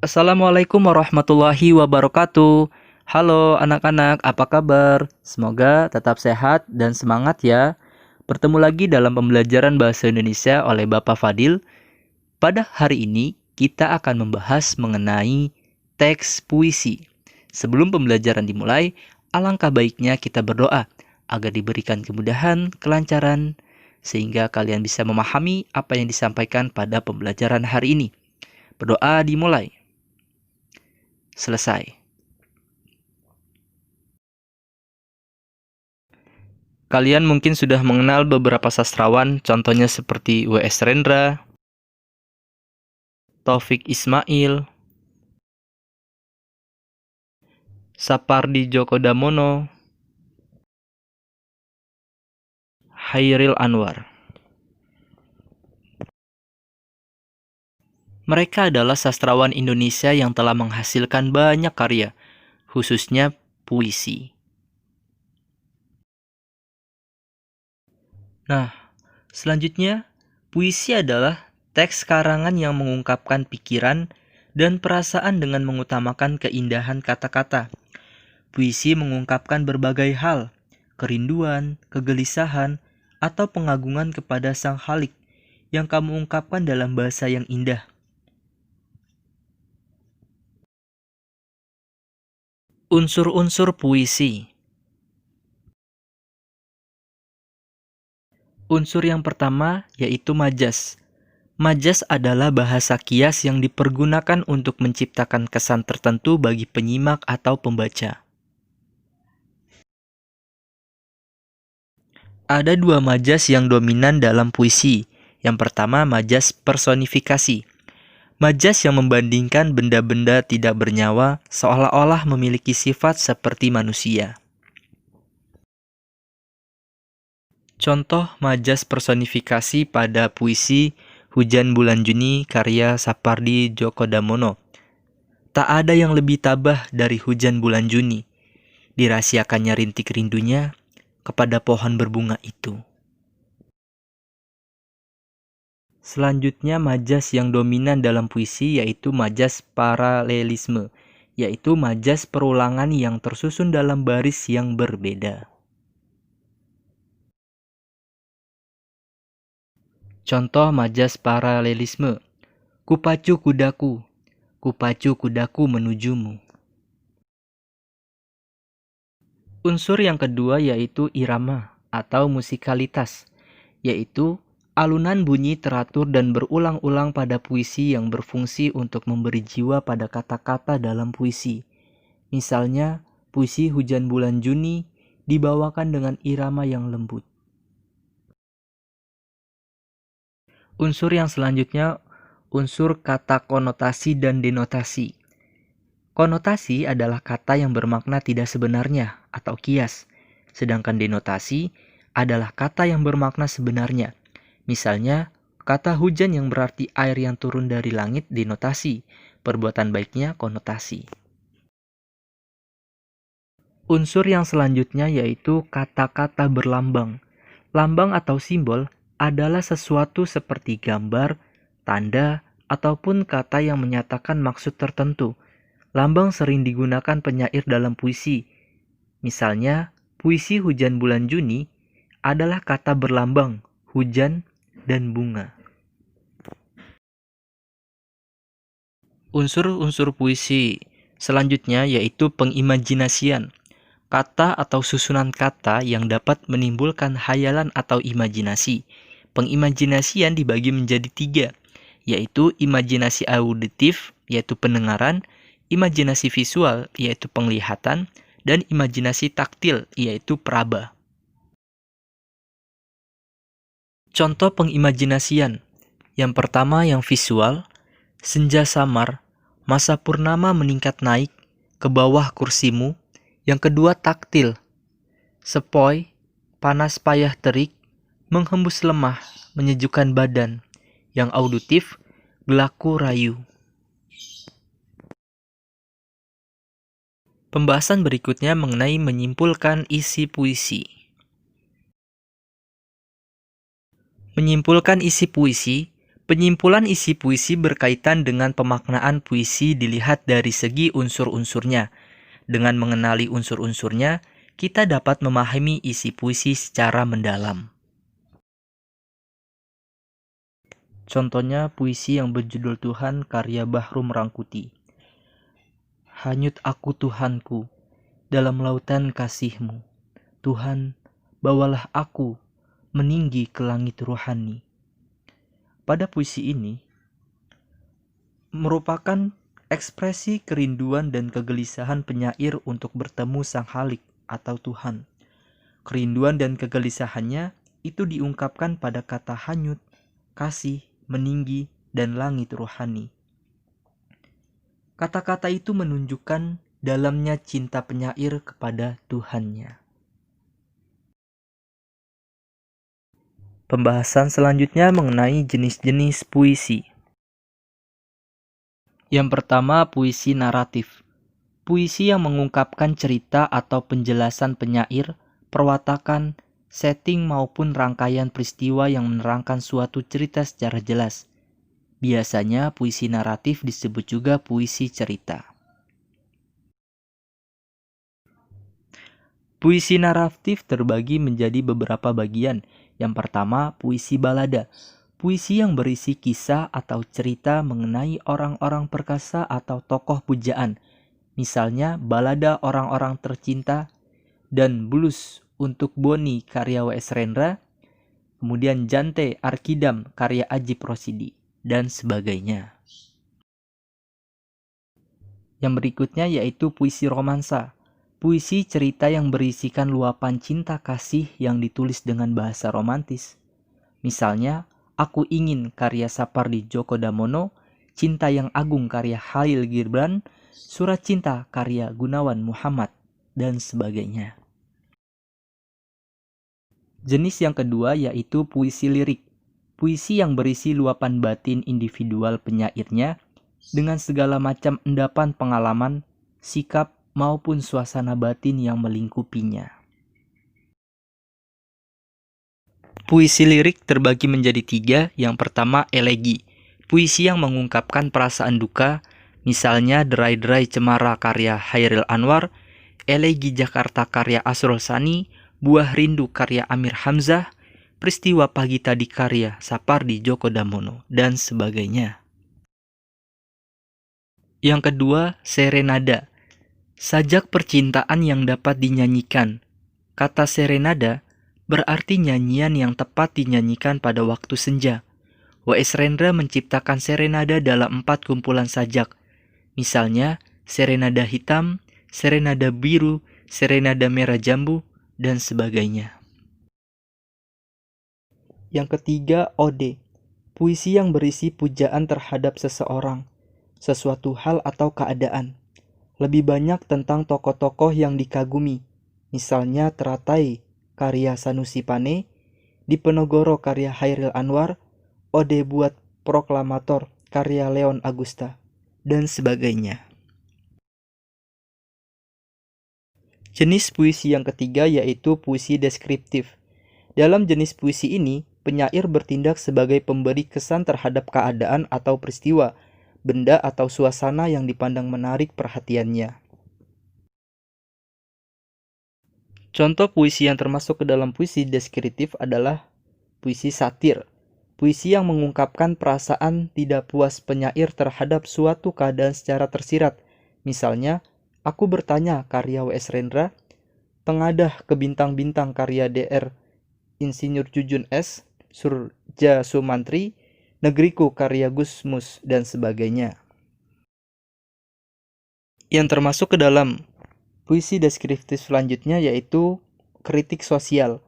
Assalamualaikum warahmatullahi wabarakatuh. Halo anak-anak, apa kabar? Semoga tetap sehat dan semangat ya. Bertemu lagi dalam pembelajaran Bahasa Indonesia oleh Bapak Fadil. Pada hari ini, kita akan membahas mengenai teks puisi. Sebelum pembelajaran dimulai, alangkah baiknya kita berdoa agar diberikan kemudahan, kelancaran, sehingga kalian bisa memahami apa yang disampaikan pada pembelajaran hari ini. Berdoa dimulai. Selesai. Kalian mungkin sudah mengenal beberapa sastrawan, contohnya seperti W.S. Rendra, Taufik Ismail, Sapardi Djoko Damono, Chairil Anwar. Mereka adalah sastrawan Indonesia yang telah menghasilkan banyak karya, khususnya puisi. Nah, selanjutnya, puisi adalah teks karangan yang mengungkapkan pikiran dan perasaan dengan mengutamakan keindahan kata-kata. Puisi mengungkapkan berbagai hal, kerinduan, kegelisahan, atau pengagungan kepada Sang Khalik yang kamu ungkapkan dalam bahasa yang indah. Unsur-unsur puisi. Unsur yang pertama yaitu majas. Majas adalah bahasa kias yang dipergunakan untuk menciptakan kesan tertentu bagi penyimak atau pembaca. Ada dua majas yang dominan dalam puisi. Yang pertama, majas personifikasi. Majas yang membandingkan benda-benda tidak bernyawa seolah-olah memiliki sifat seperti manusia. Contoh majas personifikasi pada puisi Hujan Bulan Juni karya Sapardi Djoko Damono. Tak ada yang lebih tabah dari hujan bulan Juni. Dirahasiakannya rintik rindunya kepada pohon berbunga itu. Selanjutnya majas yang dominan dalam puisi yaitu majas paralelisme, yaitu majas perulangan yang tersusun dalam baris yang berbeda. Contoh majas paralelisme. Kupacu kudaku menujumu. Unsur yang kedua yaitu irama atau musikalitas, yaitu alunan bunyi teratur dan berulang-ulang pada puisi yang berfungsi untuk memberi jiwa pada kata-kata dalam puisi. Misalnya, puisi Hujan Bulan Juni dibawakan dengan irama yang lembut. Unsur yang selanjutnya, unsur kata konotasi dan denotasi. Konotasi adalah kata yang bermakna tidak sebenarnya atau kias, sedangkan denotasi adalah kata yang bermakna sebenarnya. Misalnya, kata hujan yang berarti air yang turun dari langit denotasi, perbuatan baiknya konotasi. Unsur yang selanjutnya yaitu kata-kata berlambang. Lambang atau simbol adalah sesuatu seperti gambar, tanda, ataupun kata yang menyatakan maksud tertentu. Lambang sering digunakan penyair dalam puisi. Misalnya, puisi Hujan Bulan Juni adalah kata berlambang, hujan, dan bunga. Unsur-unsur puisi selanjutnya yaitu pengimajinasian. Kata atau susunan kata yang dapat menimbulkan hayalan atau imajinasi. Pengimajinasian dibagi menjadi 3, yaitu imajinasi auditif, yaitu pendengaran, imajinasi visual, yaitu penglihatan, dan imajinasi taktil, yaitu peraba. Contoh pengimajinasian. Yang pertama yang visual, senja samar, masa purnama meningkat naik, ke bawah kursimu. Yang kedua taktil, sepoi, panas payah terik, menghembus lemah, menyejukkan badan. Yang auditif, gelaku rayu. Pembahasan berikutnya mengenai menyimpulkan isi puisi. Menyimpulkan isi puisi, Penyimpulan isi puisi berkaitan dengan pemaknaan puisi dilihat dari segi unsur-unsurnya. Dengan mengenali unsur-unsurnya, kita dapat memahami isi puisi secara mendalam. Contohnya puisi yang berjudul Tuhan karya Bahrum Rangkuti. Hanyut aku Tuhanku, dalam lautan kasih-Mu. Tuhan, bawalah aku meninggi ke langit rohani. Pada puisi ini, merupakan ekspresi kerinduan dan kegelisahan penyair untuk bertemu Sang Khalik atau Tuhan. Kerinduan dan kegelisahannya itu diungkapkan pada kata hanyut, kasih, meninggi, dan langit rohani. Kata-kata itu menunjukkan dalamnya cinta penyair kepada Tuhannya. Pembahasan selanjutnya mengenai jenis-jenis puisi. Yang pertama, puisi naratif. Puisi yang mengungkapkan cerita atau penjelasan penyair, perwatakan, setting maupun rangkaian peristiwa yang menerangkan suatu cerita secara jelas. Biasanya puisi naratif disebut juga puisi cerita. Puisi naratif terbagi menjadi beberapa bagian. Yang pertama, puisi balada. Puisi yang berisi kisah atau cerita mengenai orang-orang perkasa atau tokoh pujaan. Misalnya, balada orang-orang tercinta dan blues untuk Boni karya W.S. Rendra, kemudian Jante Arkidam karya Ajip Rosidi, dan sebagainya. Yang berikutnya yaitu puisi romansa. Puisi cerita yang berisikan luapan cinta kasih yang ditulis dengan bahasa romantis. Misalnya, Aku Ingin karya Sapardi Djoko Damono, Cinta yang Agung karya Khalil Gibran, Surat Cinta karya Gunawan Muhammad, dan sebagainya. Jenis yang kedua yaitu puisi lirik. Puisi yang berisi luapan batin individual penyairnya dengan segala macam endapan pengalaman, sikap, maupun suasana batin yang melingkupinya. Puisi lirik terbagi menjadi 3. Yang pertama, elegi. Puisi yang mengungkapkan perasaan duka, misalnya Derai-Derai Cemara karya Hairil Anwar, Elegi Jakarta karya Asrul Sani, Buah Rindu karya Amir Hamzah, Peristiwa Pagi Tadi karya Sapardi Djoko Damono, dan sebagainya. Yang kedua, serenada. Sajak percintaan yang dapat dinyanyikan. Kata serenada berarti nyanyian yang tepat dinyanyikan pada waktu senja. W.S. Rendra menciptakan serenada dalam 4 kumpulan sajak. Misalnya, serenada hitam, serenada biru, serenada merah jambu, dan sebagainya. Yang ketiga, ode. Puisi yang berisi pujaan terhadap seseorang, sesuatu hal atau keadaan. Lebih banyak tentang tokoh-tokoh yang dikagumi, misalnya Teratai karya Sanusi Pane, Diponegoro karya Hairil Anwar, Ode Buat Proklamator karya Leon Agusta, dan sebagainya. Jenis puisi yang ketiga yaitu puisi deskriptif. Dalam jenis puisi ini, penyair bertindak sebagai pemberi kesan terhadap keadaan atau peristiwa, benda atau suasana yang dipandang menarik perhatiannya. Contoh puisi yang termasuk ke dalam puisi deskriptif adalah puisi satir. Puisi yang mengungkapkan perasaan tidak puas penyair terhadap suatu keadaan secara tersirat. Misalnya, Aku Bertanya karya W.S. Rendra, Pengadah ke Bintang-Bintang karya Dr. Insinyur Jujun S. Surja Sumantri, Negeriku karya Gusmus, dan sebagainya. Yang termasuk ke dalam puisi deskriptif selanjutnya yaitu kritik sosial.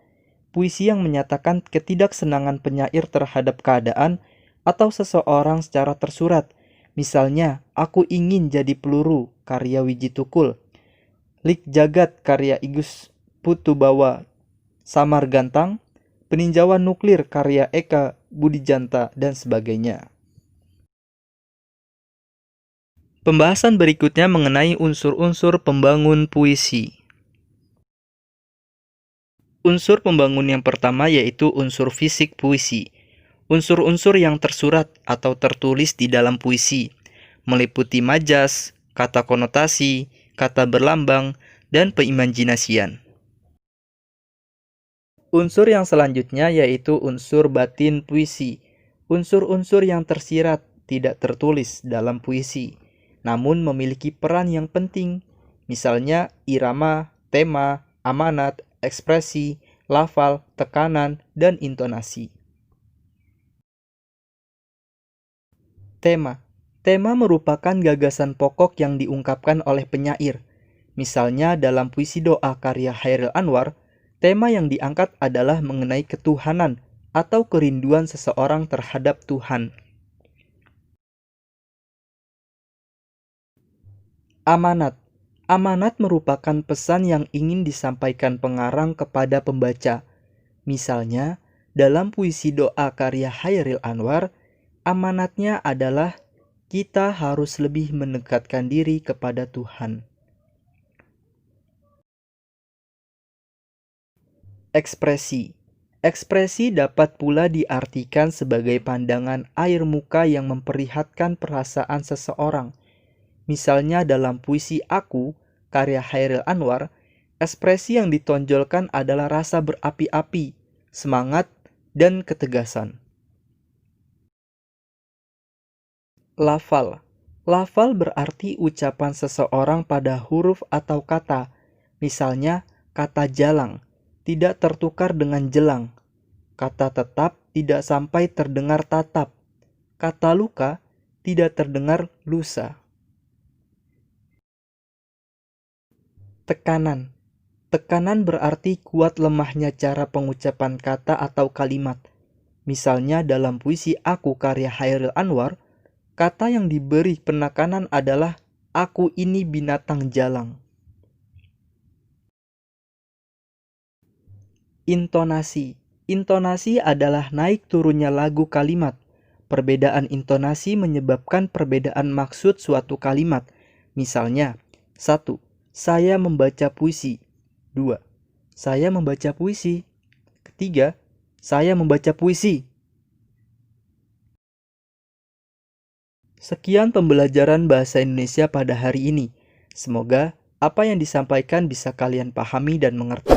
Puisi yang menyatakan ketidaksenangan penyair terhadap keadaan atau seseorang secara tersurat. Misalnya, Aku Ingin Jadi Peluru karya Wiji Tukul, Lik Jagat karya Igus Putubawa Samar Gantang, Peninjauan Nuklir karya Eka Budijanta, dan sebagainya. Pembahasan berikutnya mengenai unsur-unsur pembangun puisi. Unsur pembangun yang pertama yaitu unsur fisik puisi. Unsur-unsur yang tersurat atau tertulis di dalam puisi meliputi majas, kata konotasi, kata berlambang, dan peimajinasian. Unsur yang selanjutnya yaitu unsur batin puisi. Unsur-unsur yang tersirat tidak tertulis dalam puisi, namun memiliki peran yang penting. Misalnya irama, tema, amanat, ekspresi, lafal, tekanan, dan intonasi. Tema. Tema merupakan gagasan pokok yang diungkapkan oleh penyair. Misalnya dalam puisi doa karya Chairil Anwar, tema yang diangkat adalah mengenai ketuhanan atau kerinduan seseorang terhadap Tuhan. Amanat. Amanat merupakan pesan yang ingin disampaikan pengarang kepada pembaca. Misalnya, dalam puisi doa karya Chairil Anwar, amanatnya adalah kita harus lebih mendekatkan diri kepada Tuhan. Ekspresi. Ekspresi dapat pula diartikan sebagai pandangan air muka yang memperlihatkan perasaan seseorang. Misalnya dalam puisi Aku, karya Chairil Anwar, ekspresi yang ditonjolkan adalah rasa berapi-api, semangat, dan ketegasan. Lafal. Lafal berarti ucapan seseorang pada huruf atau kata. Misalnya, kata jalang tidak tertukar dengan jelang. Kata tetap tidak sampai terdengar tatap. Kata luka tidak terdengar lusa. Tekanan. Tekanan berarti kuat lemahnya cara pengucapan kata atau kalimat. Misalnya dalam puisi Aku karya Chairil Anwar, kata yang diberi penekanan adalah aku ini binatang jalang. Intonasi. Intonasi adalah naik turunnya lagu kalimat. Perbedaan intonasi menyebabkan perbedaan maksud suatu kalimat. Misalnya, 1. Saya membaca puisi. 2. Saya membaca puisi. Ketiga, saya membaca puisi. Sekian pembelajaran bahasa Indonesia pada hari ini. Semoga apa yang disampaikan bisa kalian pahami dan mengerti.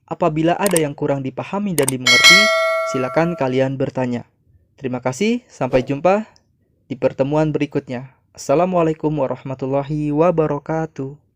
Apabila ada yang kurang dipahami dan dimengerti, silakan kalian bertanya. Terima kasih, sampai jumpa di pertemuan berikutnya. Assalamualaikum warahmatullahi wabarakatuh.